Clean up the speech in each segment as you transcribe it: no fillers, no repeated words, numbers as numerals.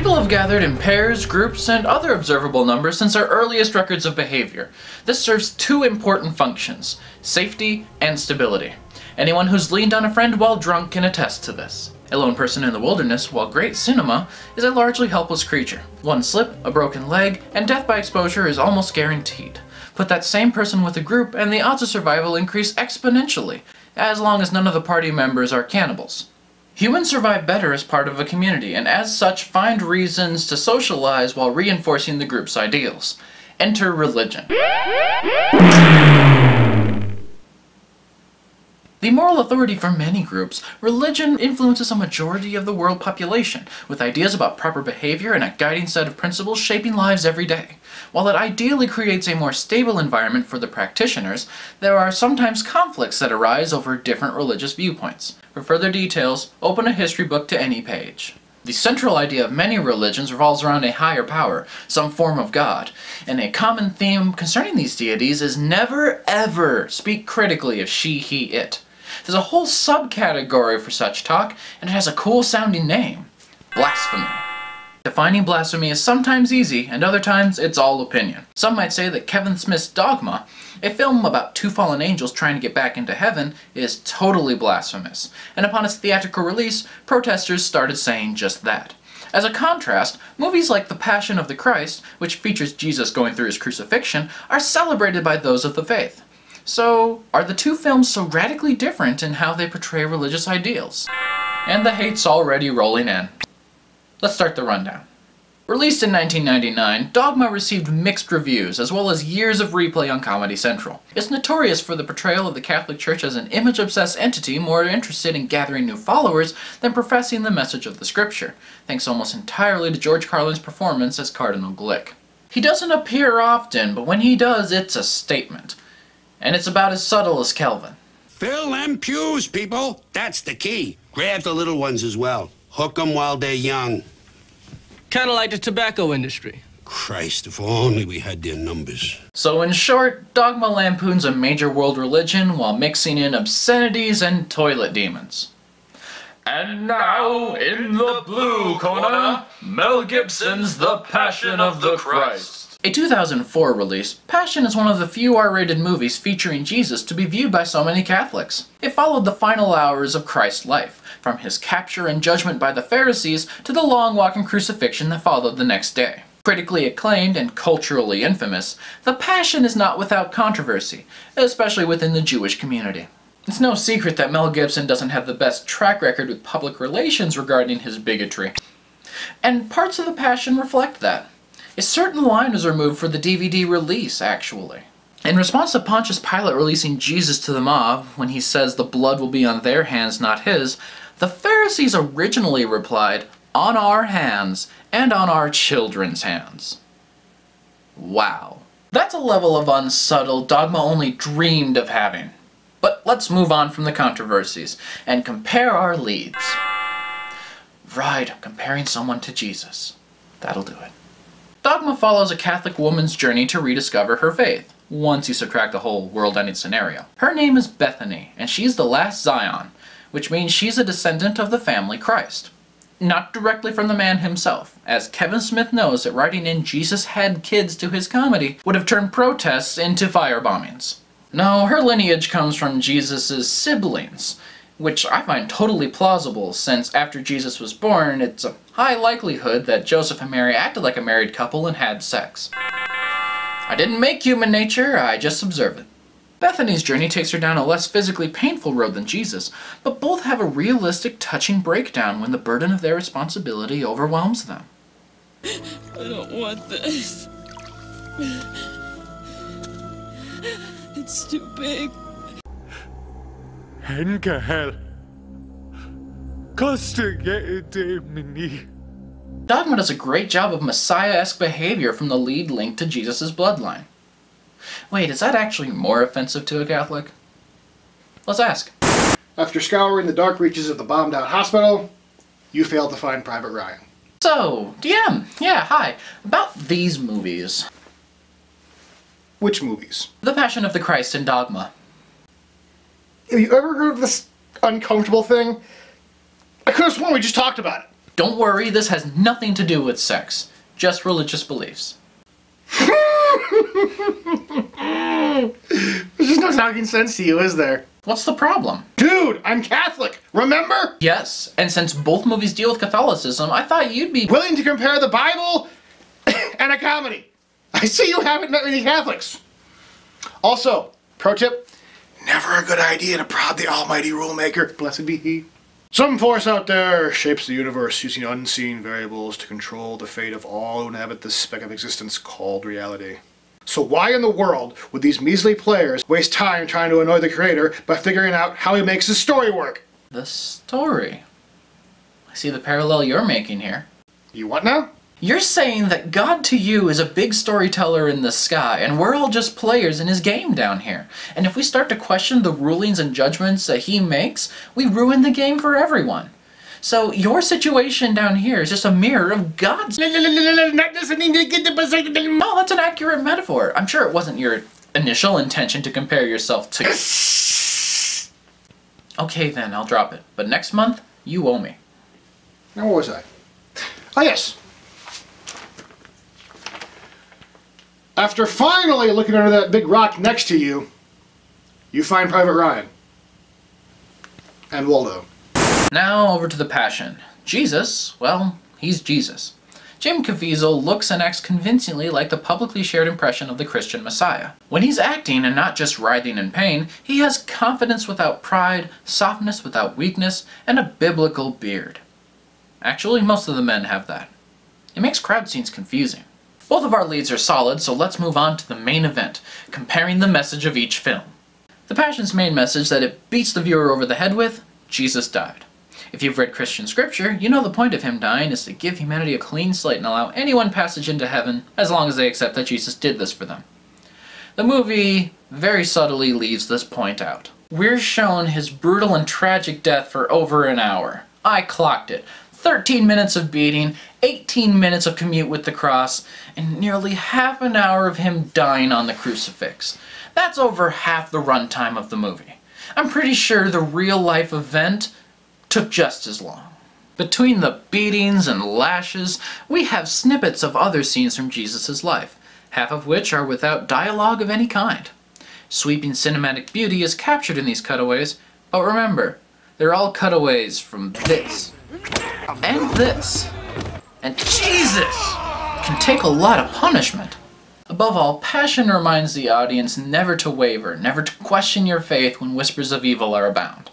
People have gathered in pairs, groups, and other observable numbers since our earliest records of behavior. This serves two important functions: safety and stability. Anyone who's leaned on a friend while drunk can attest to this. A lone person in the wilderness, while great cinema, is a largely helpless creature. One slip, a broken leg, and death by exposure is almost guaranteed. Put that same person with a group and the odds of survival increase exponentially, as long as none of the party members are cannibals. Humans survive better as part of a community, and as such find reasons to socialize while reinforcing the group's ideals. Enter religion. The moral authority for many groups, religion influences a majority of the world population, with ideas about proper behavior and a guiding set of principles shaping lives every day. While it ideally creates a more stable environment for the practitioners, there are sometimes conflicts that arise over different religious viewpoints. For further details, open a history book to any page. The central idea of many religions revolves around a higher power, some form of God, and a common theme concerning these deities is never ever speak critically of she, he, it. There's a whole subcategory for such talk, and it has a cool sounding name: blasphemy. Defining blasphemy is sometimes easy, and other times it's all opinion. Some might say that Kevin Smith's Dogma, a film about two fallen angels trying to get back into heaven, is totally blasphemous, and upon its theatrical release, protesters started saying just that. As a contrast, movies like The Passion of the Christ, which features Jesus going through his crucifixion, are celebrated by those of the faith. So, are the two films so radically different in how they portray religious ideals? And the hate's already rolling in. Let's start the rundown. Released in 1999, Dogma received mixed reviews, as well as years of replay on Comedy Central. It's notorious for the portrayal of the Catholic Church as an image-obsessed entity more interested in gathering new followers than professing the message of the scripture, thanks almost entirely to George Carlin's performance as Cardinal Glick. He doesn't appear often, but when he does, it's a statement. And it's about as subtle as Kelvin. Fill them pews, people. That's the key. Grab the little ones as well. Hook them while they're young. Kind of like the tobacco industry. Christ, if only we had their numbers. So in short, Dogma lampoons a major world religion while mixing in obscenities and toilet demons. And now, in the blue corner, Mel Gibson's The Passion of the Christ. A 2004 release, Passion is one of the few R-rated movies featuring Jesus to be viewed by so many Catholics. It followed the final hours of Christ's life, from his capture and judgment by the Pharisees to the long walk and crucifixion that followed the next day. Critically acclaimed and culturally infamous, The Passion is not without controversy, especially within the Jewish community. It's no secret that Mel Gibson doesn't have the best track record with public relations regarding his bigotry. And parts of The Passion reflect that. A certain line was removed for the DVD release, actually. In response to Pontius Pilate releasing Jesus to the mob, when he says the blood will be on their hands, not his, the Pharisees originally replied, "On our hands, and on our children's hands." Wow. That's a level of unsubtle Dogma only dreamed of having. But let's move on from the controversies, and compare our leads. Right, I'm comparing someone to Jesus. That'll do it. Dogma follows a Catholic woman's journey to rediscover her faith, once you subtract the whole world-ending scenario. Her name is Bethany, and she's the last Zion, which means she's a descendant of the family Christ. Not directly from the man himself, as Kevin Smith knows that writing in Jesus had kids to his comedy would have turned protests into firebombings. No, her lineage comes from Jesus' siblings, which I find totally plausible since after Jesus was born, it's a high likelihood that Joseph and Mary acted like a married couple and had sex. I didn't make human nature, I just observe it. Bethany's journey takes her down a less physically painful road than Jesus, but both have a realistic, touching breakdown when the burden of their responsibility overwhelms them. I don't want this. It's too big. Henkel. Mini. Dogma does a great job of Messiah-esque behavior from the lead linked to Jesus' bloodline. Wait, is that actually more offensive to a Catholic? Let's ask. After scouring the dark reaches of the bombed-out hospital, you failed to find Private Ryan. So, DM, yeah, hi. About these movies. Which movies? The Passion of the Christ and Dogma. Have you ever heard of this uncomfortable thing? I could have sworn we just talked about it. Don't worry, this has nothing to do with sex, just religious beliefs. There's just no talking sense to you, is there? What's the problem? Dude, I'm Catholic, remember? Yes, and since both movies deal with Catholicism, I thought you'd be Willing to compare the Bible and a comedy. I see you haven't met many Catholics. Also, pro tip, never a good idea to prod the almighty rule maker, blessed be he. Some force out there shapes the universe using unseen variables to control the fate of all who inhabit this speck of existence called reality. So why in the world would these measly players waste time trying to annoy the creator by figuring out how he makes his story work? the story. I see the parallel you're making here. You what now? You're saying that God to you is a big storyteller in the sky, and we're all just players in his game down here. And if we start to question the rulings and judgments that he makes, we ruin the game for everyone. So your situation down here is just a mirror of God's. No, that's an accurate metaphor. I'm sure it wasn't your initial intention to compare yourself to... Okay then, I'll drop it. But next month, you owe me. Now where was I? Oh yes. After finally looking under that big rock next to you, you find Private Ryan. And Waldo. Now over to the Passion. Jesus, well, he's Jesus. Jim Caviezel looks and acts convincingly like the publicly shared impression of the Christian Messiah. When he's acting and not just writhing in pain, he has confidence without pride, softness without weakness, and a biblical beard. Actually, most of the men have that. It makes crowd scenes confusing. Both of our leads are solid, so let's move on to the main event, comparing the message of each film. The Passion's main message that it beats the viewer over the head with: Jesus died. If you've read Christian scripture, you know the point of him dying is to give humanity a clean slate and allow anyone passage into heaven as long as they accept that Jesus did this for them. The movie very subtly leaves this point out. We're shown his brutal and tragic death for over an hour. I clocked it. 13 minutes of beating, 18 minutes of commute with the cross, and nearly half an hour of him dying on the crucifix. That's over half the runtime of the movie. I'm pretty sure the real-life event took just as long. Between the beatings and lashes, we have snippets of other scenes from Jesus' life, half of which are without dialogue of any kind. Sweeping cinematic beauty is captured in these cutaways, but remember, they're all cutaways from this. And this. And Jesus can take a lot of punishment. Above all, Passion reminds the audience never to waver, never to question your faith when whispers of evil are abound.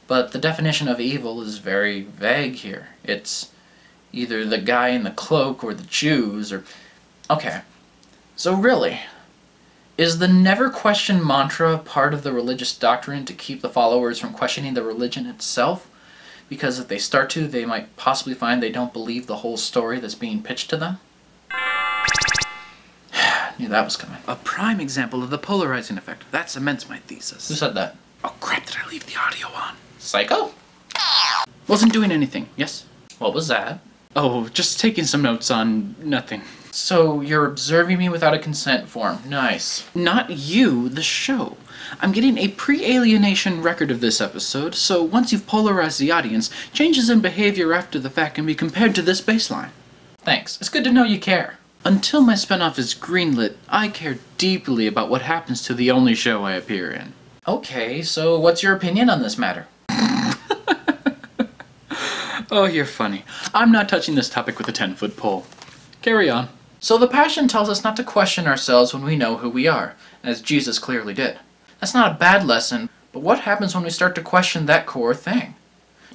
But the definition of evil is very vague here. It's either the guy in the cloak or the Jews or... Okay, so really, is the never question mantra part of the religious doctrine to keep the followers from questioning the religion itself? Because if they start to, they might possibly find they don't believe the whole story that's being pitched to them? Knew that was coming. A prime example of the polarizing effect. That cements my thesis. Who said that? Oh crap, did I leave the audio on? Psycho? Wasn't doing anything. Yes? What was that? Oh, just taking some notes on nothing. So, you're observing me without a consent form. Nice. Not you, the show. I'm getting a pre-alienation record of this episode, so once you've polarized the audience, changes in behavior after the fact can be compared to this baseline. Thanks. It's good to know you care. Until my spinoff is greenlit, I care deeply about what happens to the only show I appear in. Okay, so what's your opinion on this matter? Oh, you're funny. I'm not touching this topic with a 10-foot pole. Carry on. So the Passion tells us not to question ourselves when we know who we are, as Jesus clearly did. That's not a bad lesson, but what happens when we start to question that core thing?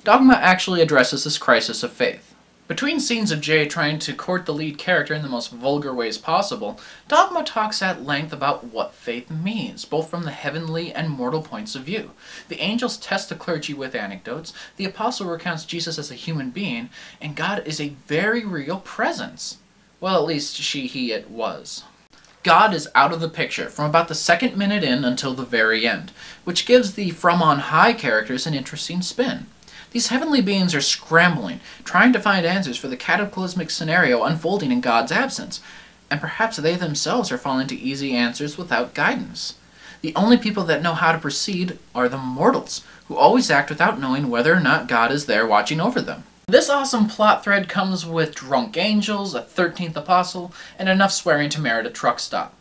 Dogma actually addresses this crisis of faith. Between scenes of Jay trying to court the lead character in the most vulgar ways possible, Dogma talks at length about what faith means, both from the heavenly and mortal points of view. The angels test the clergy with anecdotes, the apostle recounts Jesus as a human being, and God is a very real presence. Well, at least he, it was. God is out of the picture from about the second minute in until the very end, which gives the from on high characters an interesting spin. These heavenly beings are scrambling, trying to find answers for the cataclysmic scenario unfolding in God's absence, and perhaps they themselves are falling to easy answers without guidance. The only people that know how to proceed are the mortals, who always act without knowing whether or not God is there watching over them. This awesome plot thread comes with drunk angels, a 13th apostle, and enough swearing to merit a truck stop.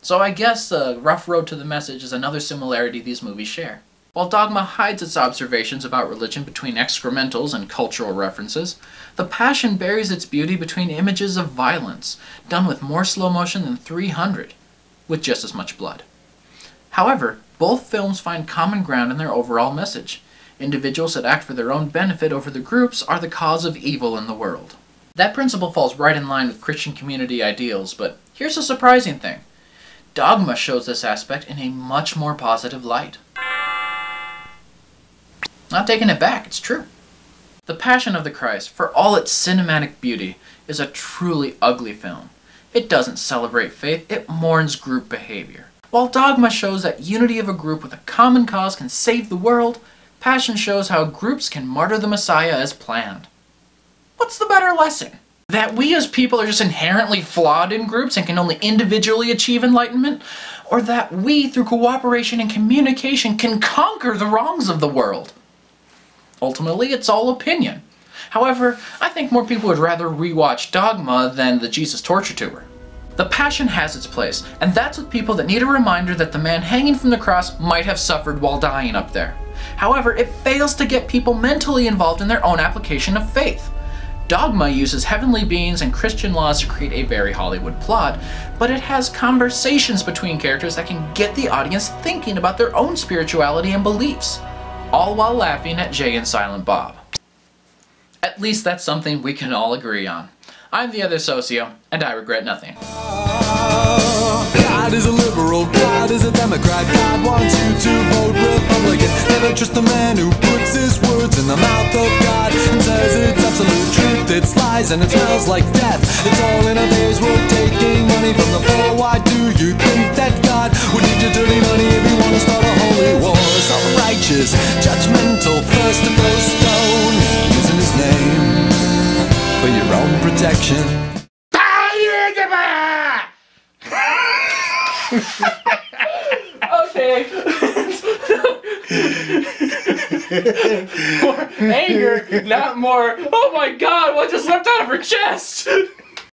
So I guess the rough road to the message is another similarity these movies share. While Dogma hides its observations about religion between excrementals and cultural references, The Passion buries its beauty between images of violence, done with more slow motion than 300, with just as much blood. However, both films find common ground in their overall message. Individuals that act for their own benefit over the groups are the cause of evil in the world. That principle falls right in line with Christian community ideals, but here's a surprising thing. Dogma shows this aspect in a much more positive light. Not taking it back, it's true. The Passion of the Christ, for all its cinematic beauty, is a truly ugly film. It doesn't celebrate faith, it mourns group behavior. While Dogma shows that unity of a group with a common cause can save the world, Passion shows how groups can martyr the Messiah as planned. What's the better lesson? That we as people are just inherently flawed in groups and can only individually achieve enlightenment? Or that we, through cooperation and communication, can conquer the wrongs of the world? Ultimately, it's all opinion. However, I think more people would rather rewatch Dogma than the Jesus Torture Tour. The Passion has its place, and that's with people that need a reminder that the man hanging from the cross might have suffered while dying up there. However, it fails to get people mentally involved in their own application of faith. Dogma uses heavenly beings and Christian laws to create a very Hollywood plot, but it has conversations between characters that can get the audience thinking about their own spirituality and beliefs, all while laughing at Jay and Silent Bob. At least that's something we can all agree on. I'm the other Socio, and I regret nothing. God is a liberal, God is a Democrat, God wants you to vote Republican. Never trust a man who puts his words in the mouth of God and says it's absolute truth, it's lies and it smells like death. It's all in a day's work, taking money from the poor. Why do you think that God would need your dirty money if you want to start a holy war? Self-righteous, judgmental, first to throw stone, using his name for your own protection. Okay. More anger, not more, oh my god, what just leapt out of her chest?